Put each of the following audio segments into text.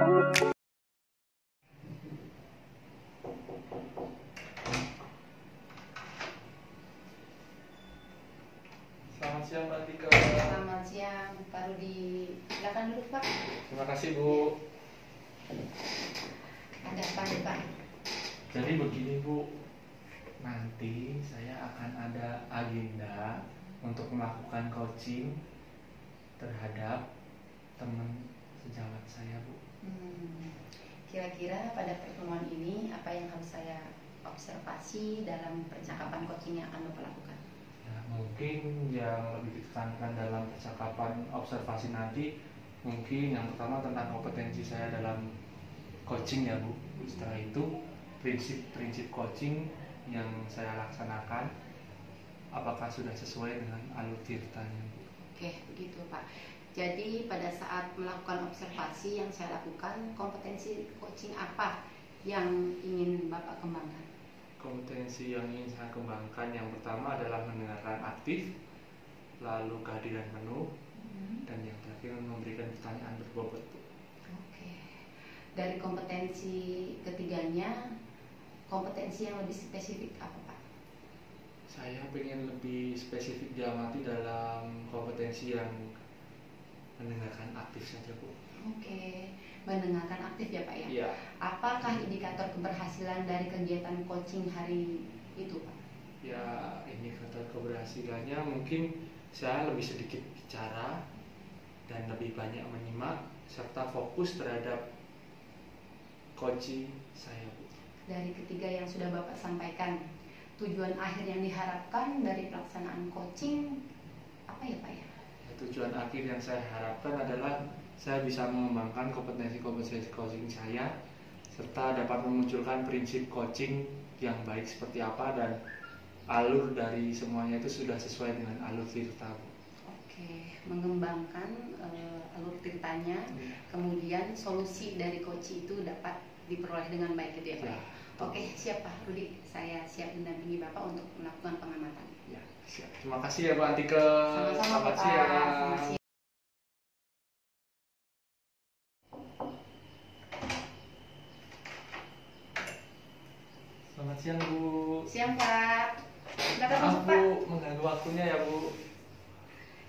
Selamat siang Mbak Tika. Selamat siang, Pak Rudi. Silakan duduk, Pak. Terima kasih Bu. Ada apa nih, Pak? Jadi begini Bu, nanti saya akan ada agenda untuk melakukan coaching terhadap teman sejawat saya Bu. Kira-kira pada pertemuan ini apa yang harus saya observasi dalam percakapan coaching yang akan Bapak lakukan? Ya, mungkin yang lebih ditekankan dalam percakapan observasi nanti, mungkin yang pertama tentang kompetensi saya dalam coaching ya Bu. Setelah itu prinsip-prinsip coaching yang saya laksanakan apakah sudah sesuai dengan alur ceritanya Bu. Oke, begitu Pak. Jadi pada saat melakukan observasi yang saya lakukan, kompetensi coaching apa yang ingin Bapak kembangkan? Kompetensi yang ingin saya kembangkan yang pertama adalah mendengarkan aktif, lalu kehadiran penuh, dan yang terakhir memberikan pertanyaan berbobot. Oke. Dari kompetensi ketiganya, kompetensi yang lebih spesifik apa Pak? Saya ingin lebih spesifik diamati dalam kompetensi yang mendengarkan aktif saja Bu. Oke, mendengarkan aktif ya Pak ya? Iya. Apakah indikator keberhasilan dari kegiatan coaching hari itu Pak? Ya, indikator keberhasilannya mungkin saya lebih sedikit bicara dan lebih banyak menyimak serta fokus terhadap coaching saya Bu. Dari ketiga yang sudah Bapak sampaikan, tujuan akhir yang diharapkan dari pelaksanaan coaching apa ya Pak ya? Tujuan akhir yang saya harapkan adalah saya bisa mengembangkan kompetensi-kompetensi coaching saya serta dapat memunculkan prinsip coaching yang baik seperti apa dan alur dari semuanya itu sudah sesuai dengan alur cerita. Oke, mengembangkan alur ceritanya, kemudian solusi dari coaching itu dapat diperoleh dengan baik gitu ya Pak? Ya. Oke, siap Pak Rudi, saya siap mendampingi Bapak untuk melakukan pengamatan. Ya, siap. Terima kasih ya Bu Antike. Sama-sama Selamat Pak. siang. Selamat siang. Selamat siang Bu. Siang Pak. Silakan Maaf masuk Pak. Bu, mengganggu waktunya ya Bu.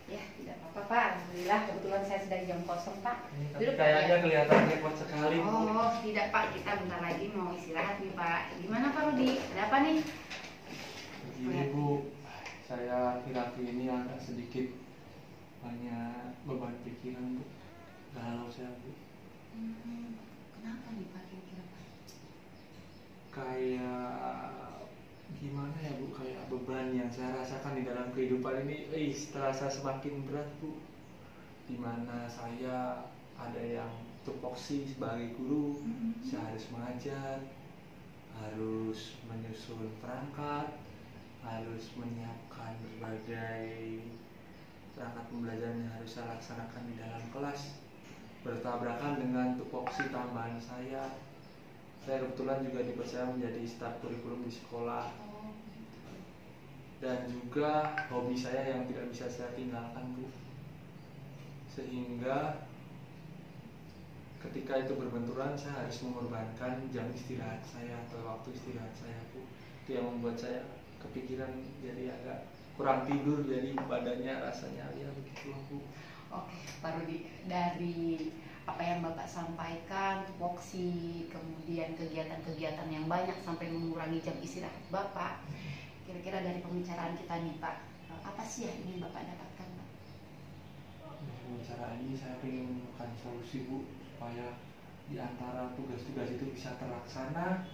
Ya, tidak apa-apa Pak. Alhamdulillah kebetulan saya sedang jam kosong Pak. Tapi Duduk Pak, kayaknya ya. kelihatan repot sekali Bu. Oh, tidak Pak. Kita bentar lagi mau istirahat nih Pak. Gimana Pak Rudi? Ada apa nih? Begini Bu, saya akhir-akhir ini agak sedikit banyak beban pikiran Bu. Galau saya Bu. Kenapa nih Pak kira-kira Pak? Kayak gimana ya Bu, kayak beban yang saya rasakan di dalam kehidupan ini terasa semakin berat Bu. Dimana saya ada yang tupoksi sebagai guru, saya harus mengajar, harus menyusun perangkat, harus menyiapkan berbagai perangkat pembelajaran yang harus saya laksanakan di dalam kelas, bertabrakan dengan tupoksi tambahan saya. Saya kebetulan juga dipercaya menjadi staf kurikulum di sekolah, dan juga hobi saya yang tidak bisa saya tinggalkan Bu. Sehingga ketika itu berbenturan saya harus mengorbankan jam istirahat saya atau waktu istirahat saya Bu. Itu yang membuat saya kepikiran, jadi agak kurang tidur, jadi badannya rasanya ya begitu Bu. Oke, Pak Rudi, dari apa yang Bapak sampaikan, tupoksi, kemudian kegiatan-kegiatan yang banyak sampai mengurangi jam istirahat Bapak, kira-kira dari pembicaraan kita nih Pak, apa sih yang ingin Bapak dapatkan Pak? Dari pembicaraan ini saya ingin menemukan solusi Bu, supaya di antara tugas-tugas itu bisa terlaksana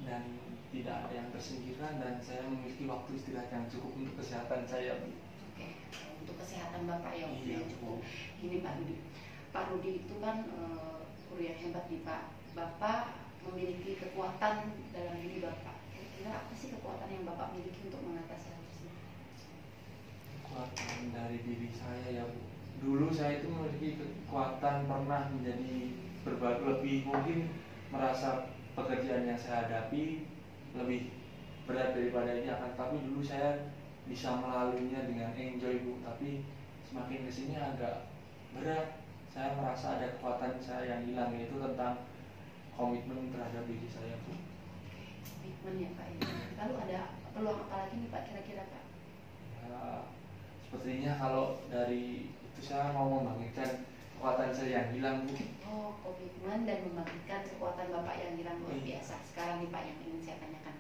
dan tidak ada yang tersingkirkan, dan saya memiliki waktu istirahat yang cukup untuk kesehatan saya Bu. Oke, untuk kesehatan Bapak yang Iya, cukup. Ini Pak Rudi. Pak Rudi itu kan guru yang hebat nih Pak. Bapak memiliki kekuatan dalam diri Bapak. Kira-kira apa sih kekuatan yang Bapak miliki untuk mengatasi hal tersebut? Kekuatan dari diri saya ya Bu. Dulu saya itu memiliki kekuatan pernah menjadi lebih mungkin merasa pekerjaan yang saya hadapi lebih berat daripada ini akan, tapi dulu saya bisa melaluinya dengan enjoy Bu. Tapi semakin kesini agak berat, saya merasa ada kekuatan saya yang hilang, yaitu tentang komitmen terhadap diri saya, Bu. Komitmen ya Pak ya. Lalu ada peluang apa lagi nih Pak kira-kira Pak? Ya, sepertinya kalau dari itu saya mau membangkitkan kekuatan saya yang hilang, Bu. Oh, komitmen dan membangkitkan kekuatan Bapak yang hilang, luar biasa. Sekarang nih Pak yang ingin saya tanyakan.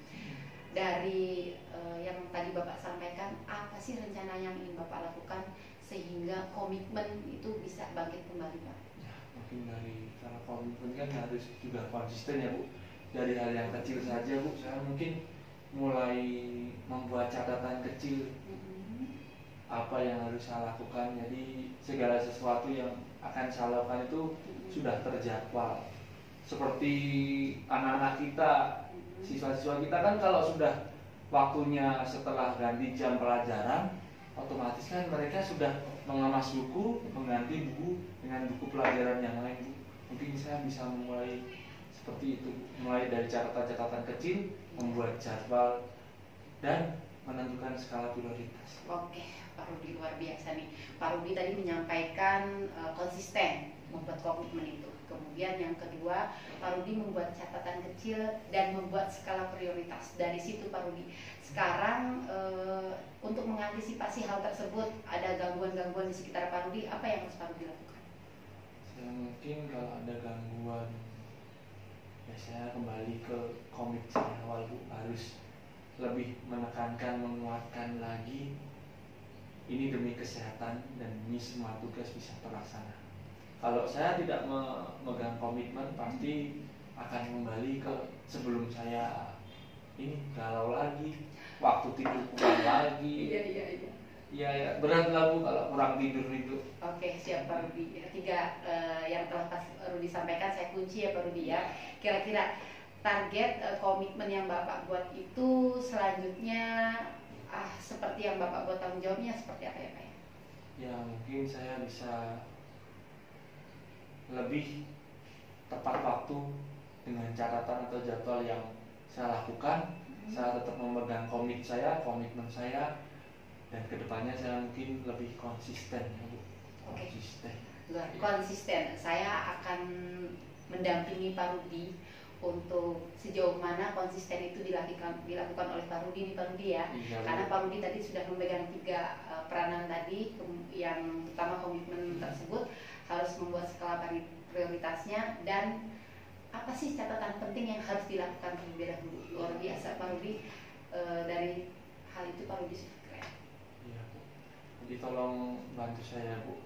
Dari yang tadi Bapak sampaikan, apa sih rencana yang ingin Bapak lakukan sehingga komitmen itu bisa bangkit kembali Pak? Ya, mungkin karena komitmen kan harus juga konsisten ya, Bu. Dari hal yang kecil saja, Bu, saya mungkin mulai membuat catatan kecil apa yang harus saya lakukan. Jadi segala sesuatu yang akan saya lakukan itu sudah terjadwal. Seperti anak-anak kita, siswa-siswa kita kan kalau sudah waktunya setelah ganti jam pelajaran, otomatis kan mereka sudah mengemas buku, mengganti buku dengan buku pelajaran yang lain. Mungkin saya bisa mulai seperti itu, mulai dari catatan-catatan kecil, membuat jadwal dan menentukan skala prioritas. Oke, Pak Rudi luar biasa nih. Pak Rudi tadi menyampaikan konsisten membuat komitmen itu. Kemudian yang kedua, Pak Rudi membuat catatan kecil dan membuat skala prioritas. Dari situ Pak Rudi. Sekarang untuk mengantisipasi hal tersebut, ada gangguan-gangguan di sekitar Pak Rudi, apa yang harus Pak Rudi lakukan? Saya mungkin kalau ada gangguan, ya saya kembali ke komit saya awal, Bu. Harus lebih menekankan, menguatkan lagi. Ini demi kesehatan dan ini semua tugas bisa terlaksana. Kalau saya tidak memegang komitmen, pasti akan kembali ke sebelum saya ini galau lagi, waktu tidur kurang lagi. Iya, berat lah, Bu, kalau kurang tidur itu. Oke, siap Pak Rudi. Tiga yang telah Pak Rudi sampaikan saya kunci ya Pak Rudi ya. Kira-kira target komitmen yang Bapak buat itu selanjutnya seperti yang Bapak buat tanggung jawabnya seperti apa ya Pak ya? Ya, mungkin saya bisa lebih tepat waktu dengan catatan atau jadwal yang saya lakukan. Saya tetap memegang komitmen saya, dan kedepannya saya mungkin lebih konsisten, Bu. Konsisten. Konsisten. Saya akan mendampingi Pak Rudi untuk sejauh mana konsisten itu dilakukan oleh Pak Rudi nih Pak Rudi ya. Iya, karena Pak Rudi tadi sudah memegang 3 peranan tadi, yang pertama komitmen tersebut harus membuat skala prioritasnya, dan apa sih catatan penting yang harus dilakukan terlebih dahulu. Luar biasa Pak Rudi, dari hal itu Pak Rudi sudah keren. Iya, Bu. Jadi tolong bantu saya, Bu.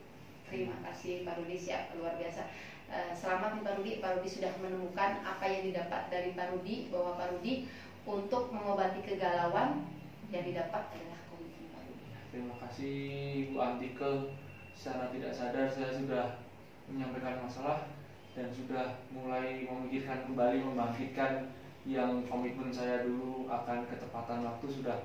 Terima kasih Pak Rudi, siap, luar biasa. Selamat nih Pak Rudi. Pak Rudi sudah menemukan apa yang didapat dari Pak Rudi, bahwa Pak Rudi untuk mengobati kegalauan yang didapat adalah komitmen Pak Rudi. Terima kasih Bu Antike. Secara tidak sadar saya sudah menyampaikan masalah dan sudah mulai memikirkan kembali, membangkitkan yang komitmen saya dulu akan ketepatan waktu. Sudah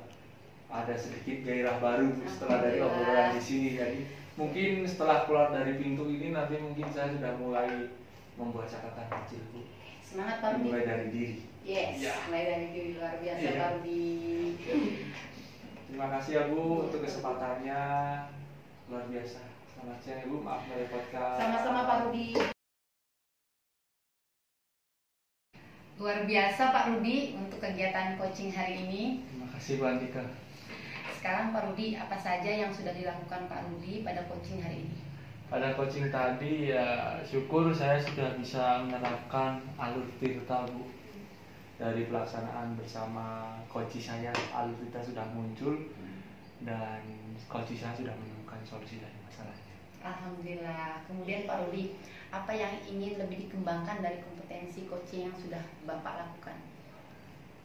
ada sedikit gairah baru setelah dari obrolan di sini. Jadi mungkin setelah keluar dari pintu ini nanti mungkin saya sudah mulai membuat catatan kecil, Bu. Semangat Pak Rudi. Mulai dari diri. Yes, ya. Mulai dari diri, luar biasa ya. Pak Rudi. Terima kasih ya, Bu, untuk kesempatannya, luar biasa. Selamat siang Ibu, maaf merepotkan. Sama-sama Pak Rudi. Luar biasa Pak Rudi untuk kegiatan coaching hari ini. Terima kasih Bu Antika. Sekarang Pak Rudi, apa saja yang sudah dilakukan Pak Rudi pada coaching hari ini? Pada coaching tadi ya syukur saya sudah bisa menerapkan alur tirta, Bu. Dari pelaksanaan bersama coach saya, alur tirta sudah muncul dan coach saya sudah menemukan solusi dari masalahnya. Alhamdulillah. Kemudian Pak Rudi, apa yang ingin lebih dikembangkan dari kompetensi coaching yang sudah Bapak lakukan?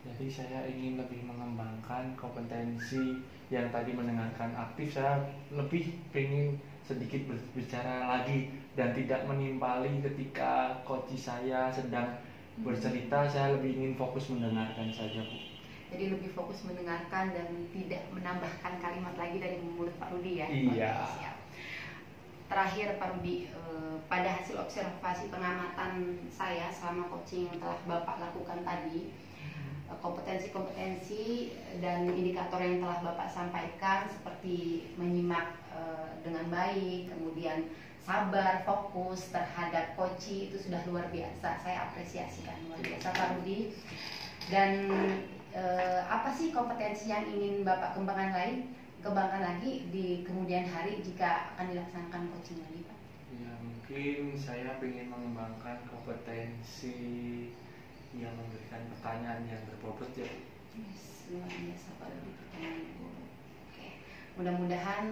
Jadi saya ingin lebih mengembangkan kompetensi yang tadi mendengarkan aktif. Saya lebih ingin sedikit berbicara lagi dan tidak menimpali ketika coach saya sedang bercerita. Saya lebih ingin fokus mendengarkan saja, Bu. Jadi lebih fokus mendengarkan dan tidak menambahkan kalimat lagi dari mulut Pak Rudi ya? Iya. Siap. Terakhir Pak Rudi, pada hasil observasi pengamatan saya selama coaching yang telah Bapak lakukan tadi, kompetensi-kompetensi dan indikator yang telah Bapak sampaikan seperti menyimak dengan baik, kemudian sabar, fokus terhadap coaching itu sudah luar biasa. Saya apresiasikan luar biasa Pak Rudi. Dan apa sih kompetensi yang ingin Bapak kembangkan lagi di kemudian hari jika akan dilaksanakan coaching lagi Pak? Ya mungkin saya ingin mengembangkan kompetensi yang memberikan pertanyaan yang berbobot ya. Yes, luar biasa Pak Rudi, pertanyaan yang berbobot. Oke, mudah-mudahan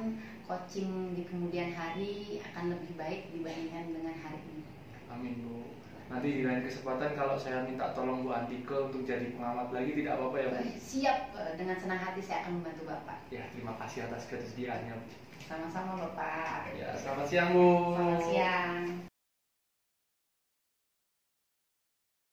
coaching di kemudian hari akan lebih baik dibandingkan dengan hari ini. Amin Bu. Nanti di lain kesempatan kalau saya minta tolong Bu Antike untuk jadi pengamat lagi tidak apa-apa ya Bu? Siap, dengan senang hati saya akan membantu Bapak. Ya terima kasih atas kesediaannya. Sama-sama Bapak. Ya selamat siang Bu. Selamat siang.